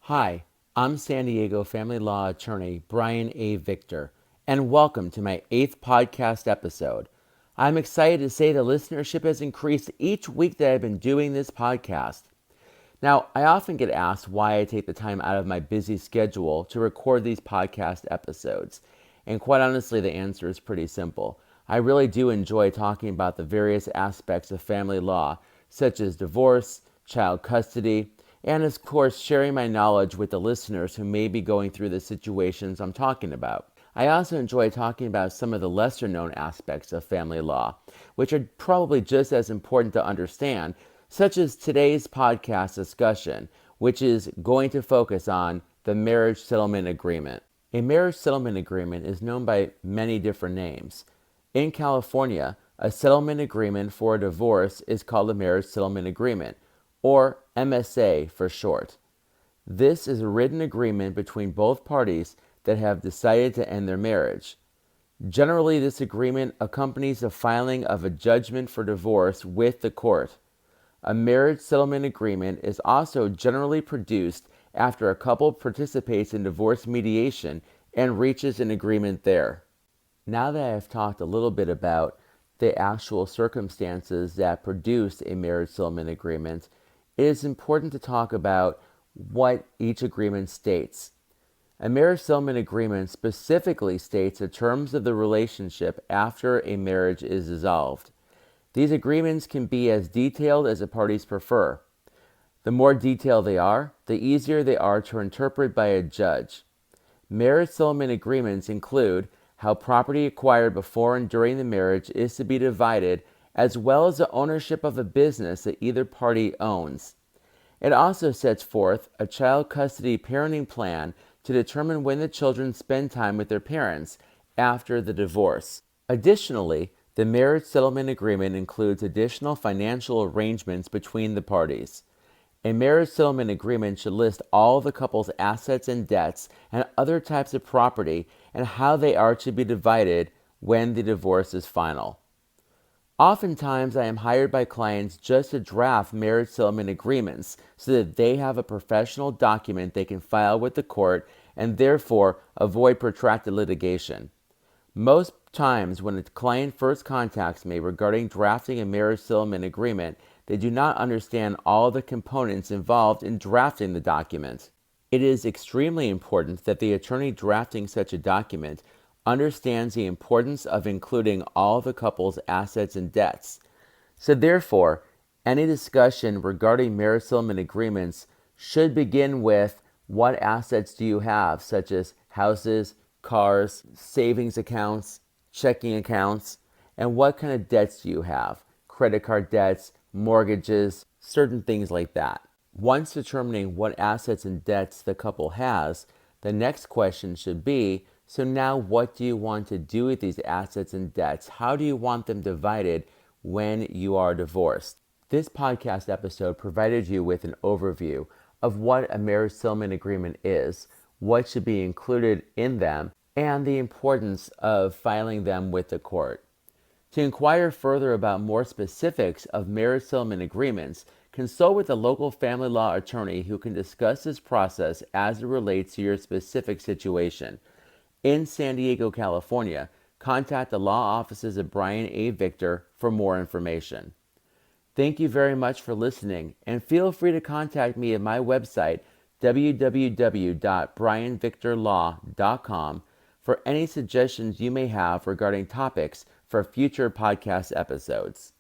Hi, I'm San Diego family law attorney Brian A. Victor, and welcome to my 8th podcast episode. I'm excited to say the listenership has increased each week that I've been doing this podcast. Now, I often get asked why I take the time out of my busy schedule to record these podcast episodes. And quite honestly, the answer is pretty simple. I really do enjoy talking about the various aspects of family law, such as divorce, child custody, and of course, sharing my knowledge with the listeners who may be going through the situations I'm talking about. I also enjoy talking about some of the lesser known aspects of family law, which are probably just as important to understand, such as today's podcast discussion, which is going to focus on the marriage settlement agreement. A marriage settlement agreement is known by many different names. In California, a settlement agreement for a divorce is called a marriage settlement agreement, or MSA for short. This is a written agreement between both parties that have decided to end their marriage. Generally, this agreement accompanies the filing of a judgment for divorce with the court. A marriage settlement agreement is also generally produced after a couple participates in divorce mediation and reaches an agreement there. Now that I've talked a little bit about the actual circumstances that produce a marriage settlement agreement, it is important to talk about what each agreement states. A marriage settlement agreement specifically states the terms of the relationship after a marriage is dissolved. These agreements can be as detailed as the parties prefer. The more detailed they are, the easier they are to interpret by a judge. Marriage settlement agreements include how property acquired before and during the marriage is to be divided, as well as the ownership of a business that either party owns. It also sets forth a child custody parenting plan to determine when the children spend time with their parents after the divorce. Additionally, the marriage settlement agreement includes additional financial arrangements between the parties. A marriage settlement agreement should list all the couple's assets and debts and other types of property and how they are to be divided when the divorce is final. Oftentimes, I am hired by clients just to draft marriage settlement agreements so that they have a professional document they can file with the court and therefore avoid protracted litigation. Most times, when a client first contacts me regarding drafting a marriage settlement agreement, they do not understand all the components involved in drafting the document. It is extremely important that the attorney drafting such a document understands the importance of including all the couple's assets and debts. So therefore, any discussion regarding marriage settlement agreements should begin with what assets do you have, such as houses, cars, savings accounts, checking accounts, and what kind of debts do you have, credit card debts, mortgages, certain things like that. Once determining what assets and debts the couple has, the next question should be, so now what do you want to do with these assets and debts? How do you want them divided when you are divorced? This podcast episode provided you with an overview of what a marriage settlement agreement is, what should be included in them, and the importance of filing them with the court. To inquire further about more specifics of marriage settlement agreements, consult with a local family law attorney who can discuss this process as it relates to your specific situation. In San Diego, California, contact the law offices of Brian A. Victor for more information. Thank you very much for listening, and feel free to contact me at my website, www.brianvictorlaw.com, for any suggestions you may have regarding topics for future podcast episodes.